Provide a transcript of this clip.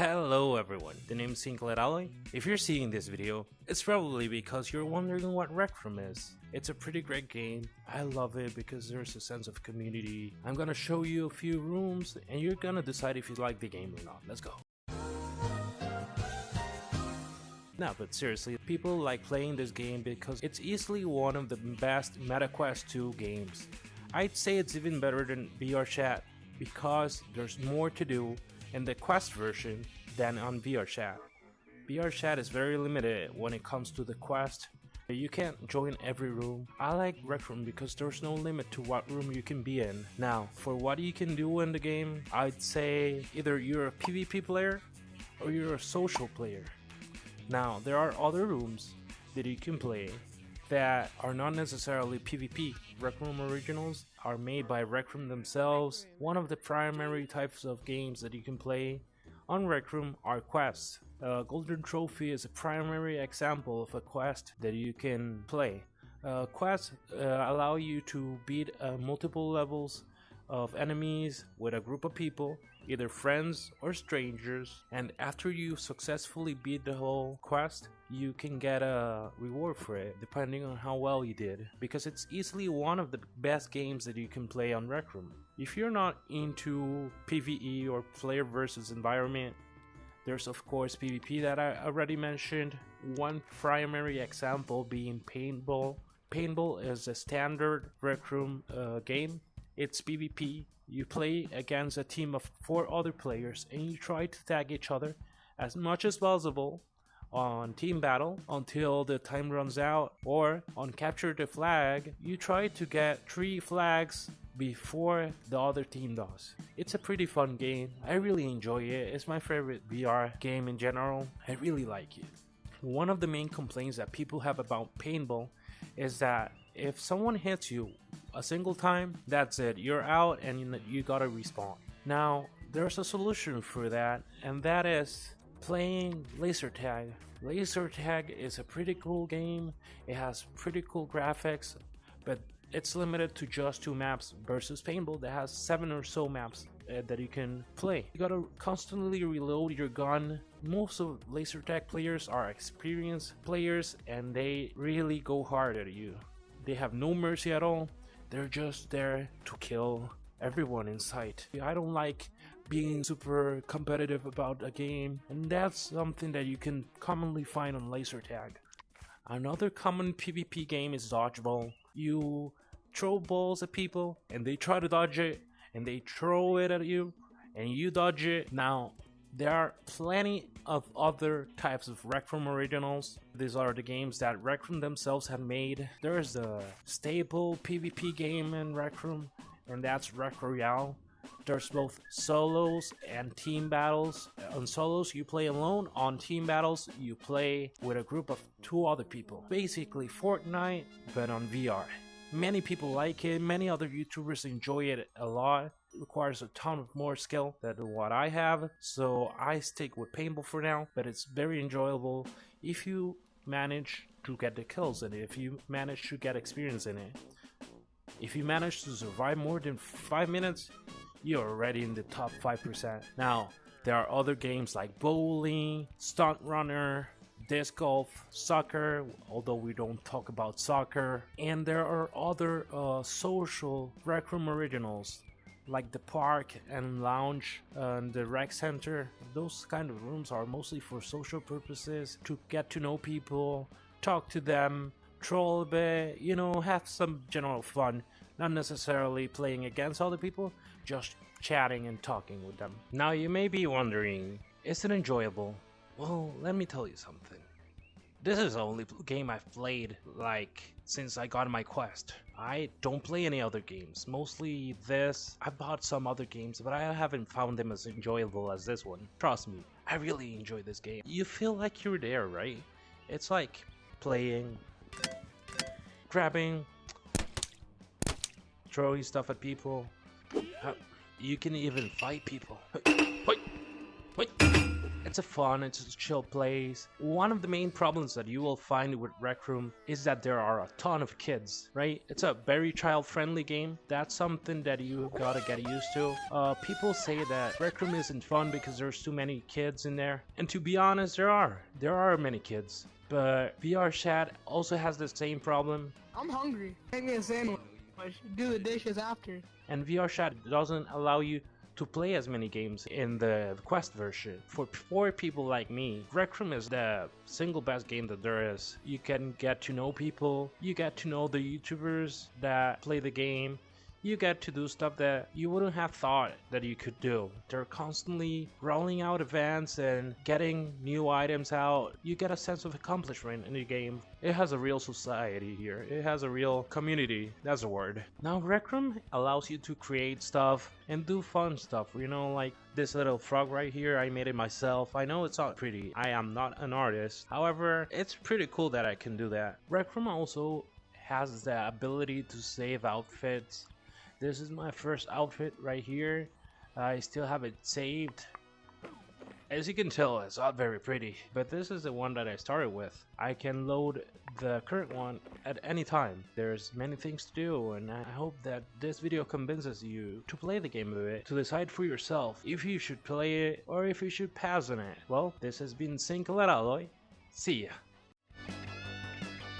Hello everyone, the name is Alloy. If you're seeing this video, it's probably because you're wondering what recroom is. It's a pretty great game. I love it because there's a sense of community. I'm gonna show you a few rooms and you're gonna decide if you like the game or not. Let's go. Now, but seriously, people like playing this game because it's easily one of the best MetaQuest 2 games. I'd say it's even better than VR Chat because there's more to do in the Quest version than on VR Chat. VR Chat is very limited when it comes to the Quest. You can't join every room. I like recroom because there's no limit to what room you can be in. Now, for what you can do in the game, I'd say either you're a PvP player or you're a social player. Now, there are other rooms that you can play that are not necessarily PvP. Recroom Originals are made by Recroom themselves. One of the primary types of games that you can play on Recroom are quests. Golden Trophy is a primary example of a quest that you can play. Quests allow you to beat multiple levels of enemies with a group of people, either friends or strangers, and after you successfully beat the whole quest, you can get a reward for it depending on how well you did, because it's easily one of the best games that you can play on Recroom. If you're not into PvE or player versus environment, there's of course PvP that I already mentioned, one primary example being Paintball. Paintball is a standard Recroom game. It's PvP. You play against a team of 4 other players and you try to tag each other as much as possible on team battle until the time runs out, or on capture the flag, you try to get 3 flags before the other team does. It's a pretty fun game. I really enjoy it. It's my favorite VR game in general. I really like it. One of the main complaints that people have about paintball is that if someone hits you a single time, that's it, you're out and you gotta respawn. Now, there's a solution for that, and that is playing laser tag. Laser tag is a pretty cool game. It has pretty cool graphics, but it's limited to just 2 maps versus paintball that has 7 or so maps that you can play. You gotta constantly reload your gun. Most of laser tag players are experienced players and they really go hard at you. They have no mercy at all. They're just there to kill everyone in sight. I don't like being super competitive about a game, and that's something that you can commonly find on laser tag. Another common PvP game is dodgeball. You throw balls at people and they try to dodge it, and they throw it at you and you dodge it. Now, there are plenty of other types of Recroom Originals. These are the games that Recroom themselves have made. There's the staple PvP game in Recroom, and that's Royale. There's both solos and team battles. On solos, you play alone. On team battles, you play with a group of 2 other people. Basically Fortnite, but on VR. Many people like it. Many other YouTubers enjoy it a lot. It requires a ton of more skill than what I have, so I stick with paintball for now, but it's very enjoyable if you manage to get the kills in it, if you manage to get experience in it. If you manage to survive more than 5 minutes, you're already in the top 5%. Now, there are other games like bowling, stunt runner, disc golf, soccer, although we don't talk about soccer, and there are other social Recroom Originals like the park and lounge and the rec center. Those kind of rooms are mostly for social purposes, to get to know people, talk to them, troll a bit, you know, have some general fun, not necessarily playing against other people, just chatting and talking with them. Now, you may be wondering, is it enjoyable? Well, let me tell you something. This is the only game I've played since I got my Quest. I don't play any other games, mostly this. I've bought some other games, but I haven't found them as enjoyable as this one. Trust me, I really enjoy this game. You feel like you're there, right? It's like playing, grabbing, throwing stuff at people. You can even fight people. It's a fun, it's a chill place. One of the main problems that you will find with Rec Room is that there are a ton of kids, right? It's a very child-friendly game. That's something that you gotta get used to. People say that Rec Room isn't fun because there's too many kids in there. And to be honest, there are many kids. But VR chat also has the same problem. I'm hungry. Make me a sandwich. Do the dishes after. And VR chat doesn't allow you to play as many games in the Quest version. For people like me, Rec Room is the single best game that there is. You can get to know people, you get to know the YouTubers that play the game, you get to do stuff that you wouldn't have thought that you could do. They're constantly rolling out events and getting new items out. You get a sense of accomplishment in the game. It has a real society here. It has a real community. That's a word. Now Rec Room allows you to create stuff and do fun stuff. You know, like this little frog right here, I made it myself. I know it's not pretty. I am not an artist. However, it's pretty cool that I can do that. Rec Room also has the ability to save outfits. This is my first outfit right here. I still have it saved. As you can tell, it's not very pretty, but this is the one that I started with. I can load the current one at any time. There's many things to do, and I hope that this video convinces you to play the game a bit, to decide for yourself if you should play it or if you should pass on it. Well, this has been Sin Aloy. See ya.